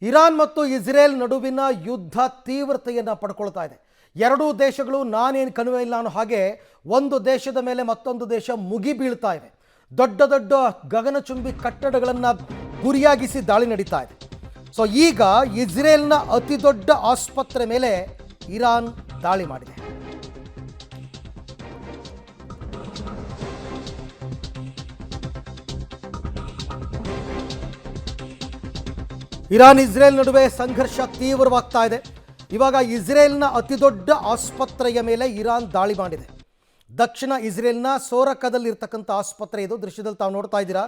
Iran ಮತ್ತು Israel ನಡುವಿನ ಯುದ್ಧ ತೀವ್ರತೆಯನ್ನು ಪಡ್ಕೊಳ್ತಾ ಇದೆ. ಎರಡೂ ದೇಶಗಳು ನಾನೇನು ಕಣಿವೆ ಇಲ್ಲ ಅನ್ನೋ ಹಾಗೆ ಒಂದು ದೇಶದ ಮೇಲೆ ಮತ್ತೊಂದು ದೇಶ ಮುಗಿ ಬೀಳ್ತಾ ಇವೆ. ದೊಡ್ಡ ದೊಡ್ಡ ಗಗನಚುಂಬಿ ಕಟ್ಟಡಗಳನ್ನು ಗುರಿಯಾಗಿಸಿ ದಾಳಿ ನಡೀತಾ ಇದೆ. ಸೊ ಈಗ ಇಸ್ರೇಲ್ನ ಅತಿ ದೊಡ್ಡ ಆಸ್ಪತ್ರೆ ಮೇಲೆ ಇರಾನ್ ದಾಳಿ ಮಾಡಿದೆ. ಇರಾನ್ ಇಸ್ರೇಲ್ ನಡುವೆ ಸಂಘರ್ಷ ತೀವ್ರವಾಗ್ತಾ ಇದೆ. ಇವಾಗ ಇಸ್ರೇಲ್ನ ಅತಿ ದೊಡ್ಡ ಆಸ್ಪತ್ರೆಯ ಮೇಲೆ ಇರಾನ್ ದಾಳಿ ಮಾಡಿದೆ. ದಕ್ಷಿಣ ಇಸ್ರೇಲ್ನ ಸೋರಕದಲ್ಲಿರ್ತಕ್ಕಂಥ ಆಸ್ಪತ್ರೆ ಇದು. ದೃಶ್ಯದಲ್ಲಿ ತಾವು ನೋಡ್ತಾ ಇದ್ದೀರಾ,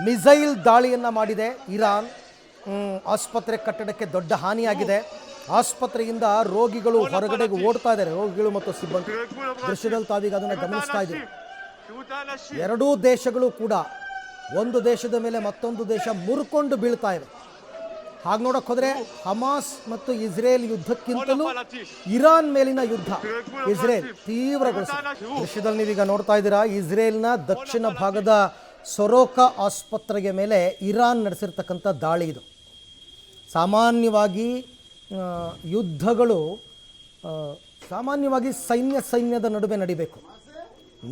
ಮಿಸೈಲ್ ದಾಳಿಯನ್ನು ಮಾಡಿದೆ ಇರಾನ್. ಆಸ್ಪತ್ರೆ ಕಟ್ಟಡಕ್ಕೆ ದೊಡ್ಡ ಹಾನಿಯಾಗಿದೆ. ಆಸ್ಪತ್ರೆಯಿಂದ ರೋಗಿಗಳು ಹೊರಗಡೆಗೆ ಓಡ್ತಾ ಇದ್ದಾರೆ, ರೋಗಿಗಳು ಮತ್ತು ಸಿಬ್ಬಂದಿ. ದೃಶ್ಯದಲ್ಲಿ ತಾವೀಗ ಅದನ್ನು ಗಮನಿಸ್ತಾ ಇದ್ದೀವಿ. ಎರಡೂ ದೇಶಗಳು ಕೂಡ ಒಂದು ದೇಶದ ಮೇಲೆ ಮತ್ತೊಂದು ದೇಶ ಮುರ್ಕೊಂಡು ಬೀಳ್ತಾ ಇವೆ. ಹಾಗೆ ನೋಡಕ್ಕೆ ಹೋದರೆ ಹಮಾಸ್ ಮತ್ತು ಇಸ್ರೇಲ್ ಯುದ್ಧಕ್ಕಿಂತಲೂ ಇರಾನ್ ಮೇಲಿನ ಯುದ್ಧ ಇಸ್ರೇಲ್ ತೀವ್ರಗೊಳಿಸಿದೆ. ದೃಶ್ಯದಲ್ಲಿ ನೀವೀಗ ನೋಡ್ತಾ ಇದ್ದೀರಾ, ಇಸ್ರೇಲ್ನ ದಕ್ಷಿಣ ಭಾಗದ ಸೊರೋಕ ಆಸ್ಪತ್ರೆಯ ಮೇಲೆ ಇರಾನ್ ನಡೆಸಿರ್ತಕ್ಕಂಥ ದಾಳಿ ಇದು. ಸಾಮಾನ್ಯವಾಗಿ ಯುದ್ಧಗಳು ಸಾಮಾನ್ಯವಾಗಿ ಸೈನ್ಯದ ನಡುವೆ ನಡಿಬೇಕು.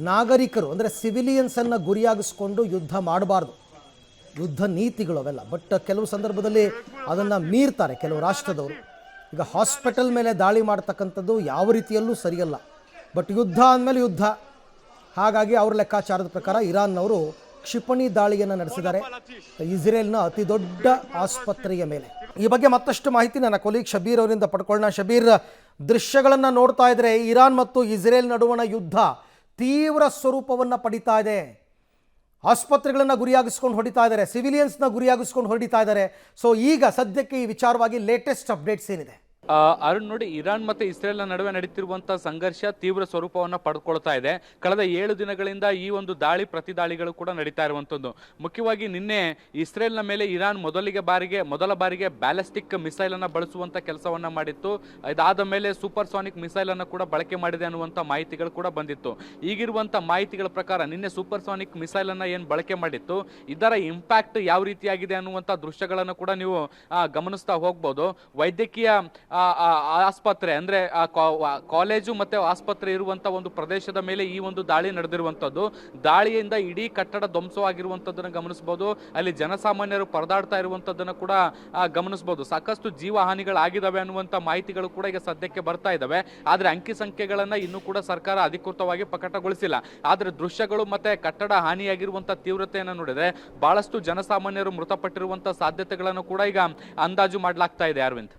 ನಾಗರಿಕರು ಅಂದರೆ ಸಿವಿಲಿಯನ್ಸನ್ನು ಗುರಿಯಾಗಿಸ್ಕೊಂಡು ಯುದ್ಧ ಮಾಡಬಾರ್ದು. ಯುದ್ಧ ನೀತಿಗಳು ಅವೆಲ್ಲ. ಬಟ್ ಕೆಲವು ಸಂದರ್ಭದಲ್ಲಿ ಅದನ್ನು ಮೀರ್ತಾರೆ ಕೆಲವು ರಾಷ್ಟ್ರದವರು. ಈಗ ಹಾಸ್ಪಿಟಲ್ ಮೇಲೆ ದಾಳಿ ಮಾಡ್ತಕ್ಕಂಥದ್ದು ಯಾವ ರೀತಿಯಲ್ಲೂ ಸರಿಯಲ್ಲ. ಬಟ್ ಯುದ್ಧ ಅಂದಮೇಲೆ ಯುದ್ಧ. ಹಾಗಾಗಿ ಅವ್ರ ಲೆಕ್ಕಾಚಾರದ ಪ್ರಕಾರ ಇರಾನ್ನವರು ಕ್ಷಿಪಣಿ ದಾಳಿಯನ್ನು ನಡೆಸಿದ್ದಾರೆ ಇಸ್ರೇಲ್ನ ಅತಿ ದೊಡ್ಡ ಆಸ್ಪತ್ರೆಯ ಮೇಲೆ. ಈ ಬಗ್ಗೆ ಮತ್ತಷ್ಟು ಮಾಹಿತಿ ನನ್ನ ಕೊಲೀಗ್ ಶಬೀರ್ ಅವರಿಂದ ಪಡ್ಕೊಳ್ಳೋಣ. ಶಬೀರ್, ದೃಶ್ಯಗಳನ್ನು ನೋಡ್ತಾ ಇದ್ರೆ ಇರಾನ್ ಮತ್ತು ಇಸ್ರೇಲ್ ನಡುವಣ ಯುದ್ಧ ತೀವ್ರ ಸ್ವರೂಪವನ್ನು ಪಡಿತಾ ಇದೆ. ಆಸ್ಪತ್ರೆಗಳನ್ನು ಗುರಿಯಾಗಿಸ್ಕೊಂಡು ಹೊಡಿತಾ ಇದ್ದಾರೆ, ಸಿವಿಲಿಯನ್ಸ್ನ ಗುರಿಯಾಗಿಸ್ಕೊಂಡು ಹೊಡಿತಾ ಇದ್ದಾರೆ. ಸೊ ಈಗ ಸದ್ಯಕ್ಕೆ ಈ ವಿಚಾರವಾಗಿ ಲೇಟೆಸ್ಟ್ ಅಪ್ಡೇಟ್ಸ್ ಏನಿದೆ? ಅರುಣ್ ನೋಡಿ, ಇರಾನ್ ಮತ್ತು ಇಸ್ರೇಲ್ ನಡುವೆ ನಡೀತಿರುವಂತಹ ಸಂಘರ್ಷ ತೀವ್ರ ಸ್ವರೂಪವನ್ನು ಪಡೆದುಕೊಳ್ತಾ ಇದೆ. ಕಳೆದ 7 ದಿನಗಳಿಂದ ಈ ಒಂದು ದಾಳಿ ಪ್ರತಿ ದಾಳಿಗಳು ಕೂಡ ನಡೀತಾ ಇರುವಂಥದ್ದು. ಮುಖ್ಯವಾಗಿ ನಿನ್ನೆ ಇಸ್ರೇಲ್ನ ಮೇಲೆ ಇರಾನ್ ಮೊದಲ ಬಾರಿಗೆ ಬ್ಯಾಲಿಸ್ಟಿಕ್ ಮಿಸೈಲ್ ಅನ್ನು ಬಳಸುವಂತ ಕೆಲಸವನ್ನ ಮಾಡಿತ್ತು. ಇದಾದ ಮೇಲೆ ಸೂಪರ್ಸಾನಿಕ್ ಮಿಸೈಲ್ ಅನ್ನು ಕೂಡ ಬಳಕೆ ಮಾಡಿದೆ ಅನ್ನುವಂಥ ಮಾಹಿತಿಗಳು ಕೂಡ ಬಂದಿತ್ತು. ಈಗಿರುವಂಥ ಮಾಹಿತಿಗಳ ಪ್ರಕಾರ ನಿನ್ನೆ ಸೂಪರ್ಸಾನಿಕ್ ಮಿಸೈಲ್ ಅನ್ನ ಏನು ಬಳಕೆ ಮಾಡಿತ್ತು, ಇದರ ಇಂಪ್ಯಾಕ್ಟ್ ಯಾವ ರೀತಿಯಾಗಿದೆ ಅನ್ನುವಂಥ ದೃಶ್ಯಗಳನ್ನು ಕೂಡ ನೀವು ಗಮನಿಸ್ತಾ ಹೋಗ್ಬೋದು. ವೈದ್ಯಕೀಯ ಆಸ್ಪತ್ರೆ ಅಂದ್ರೆ ಕಾಲೇಜು ಮತ್ತೆ ಆಸ್ಪತ್ರೆ ಇರುವಂತ ಒಂದು ಪ್ರದೇಶದ ಮೇಲೆ ಈ ಒಂದು ದಾಳಿ ನಡೆದಿರುವಂತದ್ದು. ದಾಳಿಯಿಂದ ಇಡೀ ಕಟ್ಟಡ ಧ್ವಂಸವಾಗಿರುವಂತದ್ದನ್ನು ಗಮನಿಸಬಹುದು. ಅಲ್ಲಿ ಜನಸಾಮಾನ್ಯರು ಪರದಾಡ್ತಾ ಇರುವಂತದ್ದನ್ನು ಕೂಡ ಗಮನಿಸಬಹುದು. ಸಾಕಷ್ಟು ಜೀವ ಹಾನಿಗಳಾಗಿದ್ದಾವೆ ಅನ್ನುವಂತ ಮಾಹಿತಿಗಳು ಕೂಡ ಈಗ ಸದ್ಯಕ್ಕೆ ಬರ್ತಾ ಇದ್ದಾವೆ. ಆದ್ರೆ ಅಂಕಿ ಸಂಖ್ಯೆಗಳನ್ನ ಇನ್ನೂ ಕೂಡ ಸರ್ಕಾರ ಅಧಿಕೃತವಾಗಿ ಪ್ರಕಟಗೊಳಿಸಿಲ್ಲ. ಆದ್ರೆ ದೃಶ್ಯಗಳು ಮತ್ತೆ ಕಟ್ಟಡ ಹಾನಿಯಾಗಿರುವಂತ ತೀವ್ರತೆಯನ್ನು ನೋಡಿದ್ರೆ ಬಹಳಷ್ಟು ಜನಸಾಮಾನ್ಯರು ಮೃತಪಟ್ಟಿರುವಂತ ಸಾಧ್ಯತೆಗಳನ್ನು ಕೂಡ ಈಗ ಅಂದಾಜು ಮಾಡಲಾಗ್ತಾ ಇದೆ. ಅರವಿಂದ್.